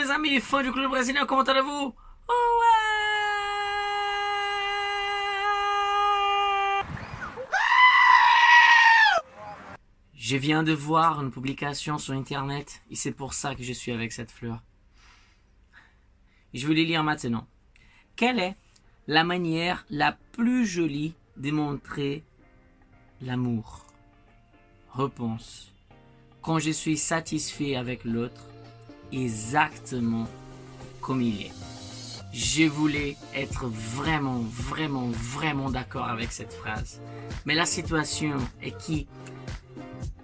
les amis, fans du club brésilien, comment allez-vous? Oh ouais! Je viens de voir une publication sur internet et c'est pour ça que je suis avec cette fleur. Je vais les lire maintenant. Quelle est la manière la plus jolie de montrer l'amour? Réponse. Quand je suis satisfait avec l'autre, exactement comme il est. Je voulais être vraiment d'accord avec cette phrase. Mais la situation est que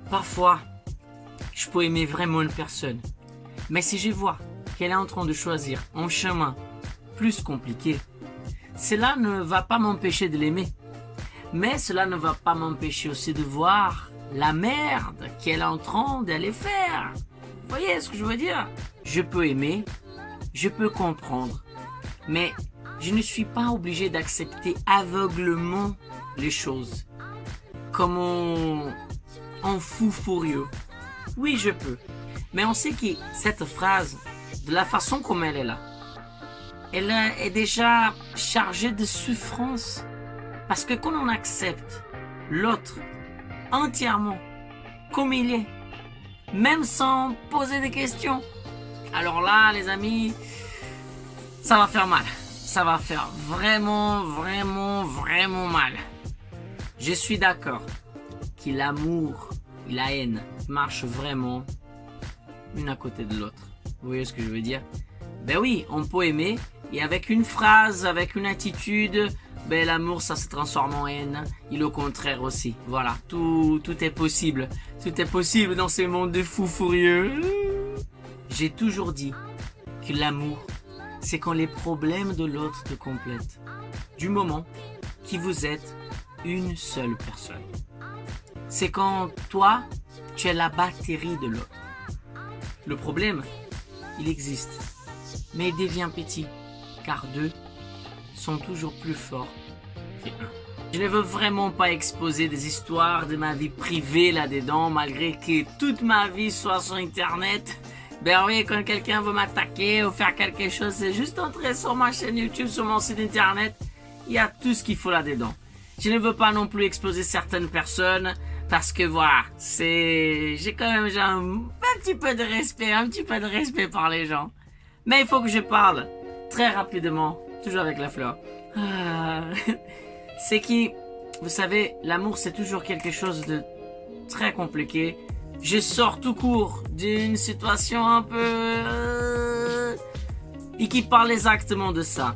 parfois, je peux aimer vraiment une personne. Mais si je vois qu'elle est en train de choisir un chemin plus compliqué, cela ne va pas m'empêcher de l'aimer. Mais cela ne va pas m'empêcher aussi de voir la merde qu'elle est en train d'aller faire. Vous voyez ce que je veux dire? Je peux aimer, je peux comprendre, mais je ne suis pas obligé d'accepter aveuglement les choses. Comme un fou furieux. Oui, je peux. Mais on sait que cette phrase, de la façon comme elle est là, elle est déjà chargée de souffrance. Parce que quand on accepte l'autre entièrement comme il est, même sans poser des questions, alors là, les amis, ça va faire mal. Ça va faire vraiment mal. Je suis d'accord que l'amour et la haine marchent vraiment l'une à côté de l'autre. Vous voyez ce que je veux dire? Ben oui, on peut aimer et avec une phrase, avec une attitude, ben l'amour ça se transforme en haine et le contraire aussi. Voilà, tout est possible. Tout est possible dans ce monde de fous furieux. J'ai toujours dit que l'amour, c'est quand les problèmes de l'autre te complètent. Du moment que vous êtes une seule personne. C'est quand toi, tu es la batterie de l'autre. Le problème, il existe, mais il devient petit, car deux sont toujours plus forts qu'un. Je ne veux vraiment pas exposer des histoires de ma vie privée là-dedans, malgré que toute ma vie soit sur Internet. Ben oui, quand quelqu'un veut m'attaquer ou faire quelque chose, c'est juste entrer sur ma chaîne YouTube, sur mon site Internet. Il y a tout ce qu'il faut là-dedans. Je ne veux pas non plus exposer certaines personnes, parce que voilà, j'ai quand même un petit peu de respect par les gens. Mais il faut que je parle très rapidement, toujours avec la fleur. C'est que, vous savez, l'amour c'est toujours quelque chose de très compliqué. Je sors tout court d'une situation un peu... et qui parle exactement de ça.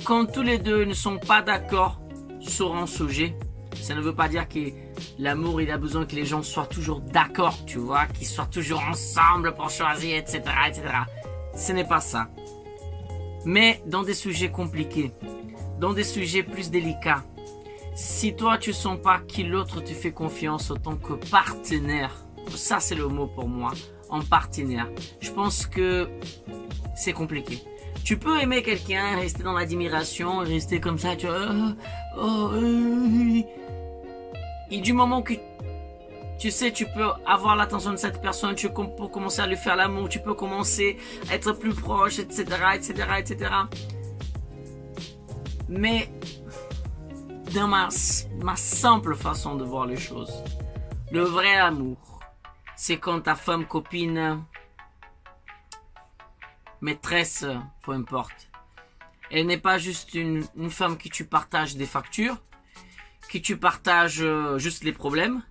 Quand tous les deux ne sont pas d'accord sur un sujet, ça ne veut pas dire que l'amour il a besoin que les gens soient toujours d'accord, tu vois, qu'ils soient toujours ensemble pour choisir, etc., etc. Ce n'est pas ça. Mais dans des sujets compliqués, dans des sujets plus délicats, si toi tu sens pas que l'autre te fait confiance en tant que partenaire, ça c'est le mot pour moi, en partenaire, je pense que c'est compliqué. Tu peux aimer quelqu'un, rester dans l'admiration, rester comme ça, tu vois, et du moment que tu sais, tu peux avoir l'attention de cette personne, tu peux commencer à lui faire l'amour, tu peux commencer à être plus proche, etc., etc. Mais dans ma simple façon de voir les choses, le vrai amour, c'est quand ta femme, copine, maîtresse, peu importe, elle n'est pas juste une femme que tu partages des factures, que tu partages juste les problèmes,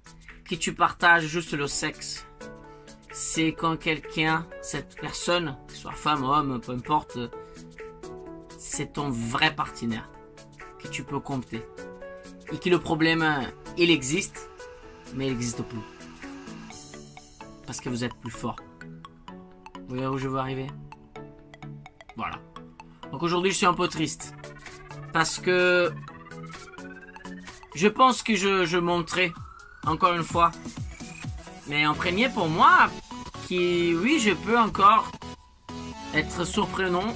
que tu partages juste le sexe. C'est quand quelqu'un, cette personne, que ce soit femme, homme, peu importe, c'est ton vrai partenaire que tu peux compter. Et que le problème, il existe, mais il n'existe plus. Parce que vous êtes plus fort. Vous voyez où je veux arriver? Voilà. Donc aujourd'hui, je suis un peu triste. Parce que je pense que je montrais, encore une fois, mais en premier pour moi, qui, oui, je peux encore être surprenant,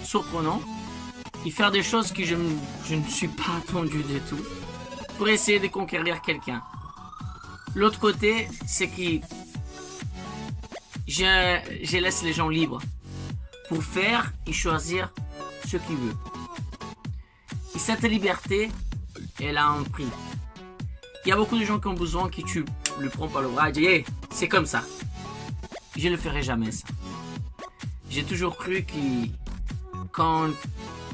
et faire des choses que je ne suis pas attendu du tout, pour essayer de conquérir quelqu'un. L'autre côté, c'est que je laisse les gens libres pour faire et choisir ce qu'il veut. Et cette liberté, elle a un prix. Il y a beaucoup de gens qui ont besoin que tu le prends par le bras et dis hey, c'est comme ça. Je ne le ferai jamais ça. J'ai toujours cru que quand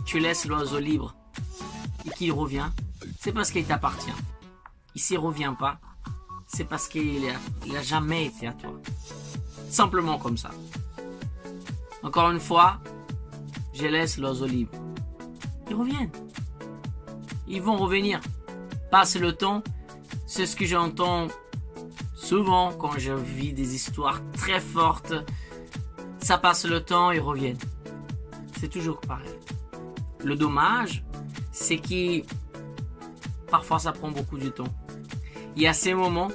tu laisses l'oiseau libre et qu'il revient, c'est parce qu'il t'appartient. Et s'il ne revient pas, c'est parce qu'il n'a jamais été à toi. Simplement comme ça. Encore une fois, je laisse l'oiseau libre. Ils reviennent. Ils vont revenir. Passe le temps. C'est ce que j'entends souvent quand je vis des histoires très fortes. Ça passe le temps, ils reviennent. C'est toujours pareil. Le dommage, c'est que parfois ça prend beaucoup de temps. Il y a ces moments,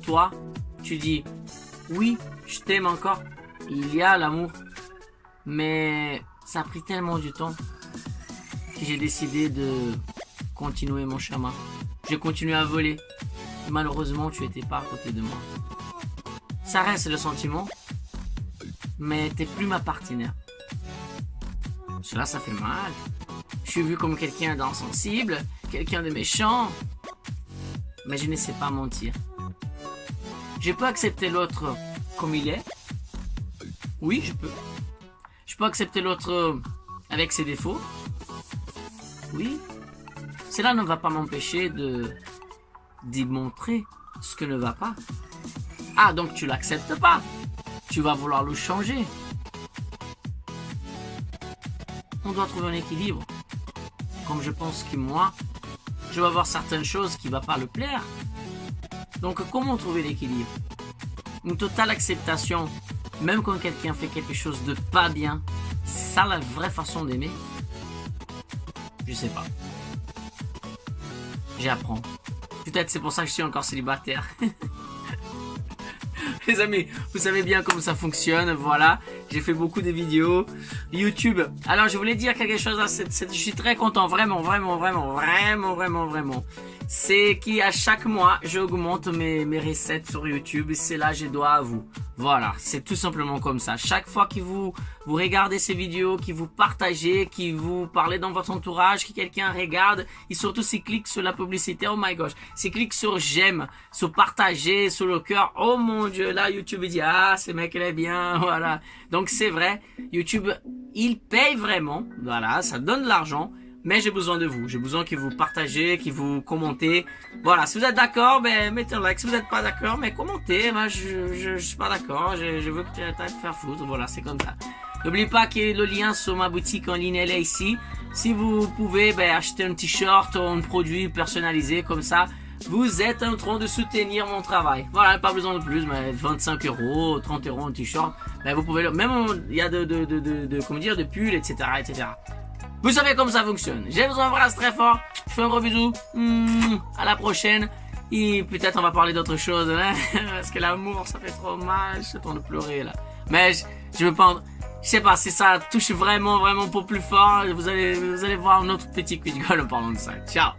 toi, tu dis oui, je t'aime encore. Il y a l'amour. Mais ça a pris tellement du temps que j'ai décidé de continuer mon chemin. J'ai continué à voler. Malheureusement, tu n'étais pas à côté de moi. Ça reste le sentiment, mais tu n'es plus ma partenaire. Cela, ça fait mal. Je suis vu comme quelqu'un d'insensible, quelqu'un de méchant. Mais je ne sais pas mentir. Je peux accepter l'autre comme il est. Oui, je peux. Je peux accepter l'autre avec ses défauts. Oui. Cela ne va pas m'empêcher d'y montrer ce que ne va pas. Ah, donc tu l'acceptes pas. Tu vas vouloir le changer. On doit trouver un équilibre. Comme je pense que moi, je vais avoir certaines choses qui ne vont pas le plaire. Donc comment trouver l'équilibre? Une totale acceptation, même quand quelqu'un fait quelque chose de pas bien, c'est ça la vraie façon d'aimer? Je sais pas. J'apprends. Peut-être c'est pour ça que je suis encore célibataire. Les amis, vous savez bien comment ça fonctionne, voilà. J'ai fait beaucoup de vidéos YouTube. Alors, je voulais dire quelque chose, je suis très content, vraiment. C'est qu'à chaque mois, j'augmente mes recettes sur YouTube et c'est là je dois à vous. Voilà, c'est tout simplement comme ça. Chaque fois que vous regardez ces vidéos, que vous partagez, que vous parlez dans votre entourage, que quelqu'un regarde, et surtout s'il clique sur la publicité, oh my gosh, s'il clique sur j'aime, sur partager, sur le cœur, oh mon Dieu, là YouTube dit ah ce mec il est bien, voilà. Donc c'est vrai, YouTube il paye vraiment, voilà, ça donne de l'argent. Mais j'ai besoin de vous. J'ai besoin que vous partagez, que vous commentez. Voilà, si vous êtes d'accord, ben, mettez un like. Si vous n'êtes pas d'accord, mais commentez. Moi, je suis pas d'accord. Je veux que tu arrêtes de faire foutre. Voilà, c'est comme ça. N'oubliez pas que le lien sur ma boutique en ligne, elle est ici. Si vous pouvez acheter un t-shirt ou un produit personnalisé comme ça, vous êtes en train de soutenir mon travail. Voilà, pas besoin de plus, mais 25 €, 30 € un t-shirt. Ben, vous pouvez, même, il y a comment dire, de pulls, etc., etc. Vous savez comment ça fonctionne. Je vous embrasse très fort. Je fais un gros bisou. À la prochaine. Et peut-être on va parler d'autre chose. Hein? Parce que l'amour, ça fait trop mal. Je suis en train de pleurer là. Mais je veux pas... Je sais pas si ça touche vraiment pour plus fort. Vous allez voir un autre petit coup de gueule en parlant de ça. Ciao.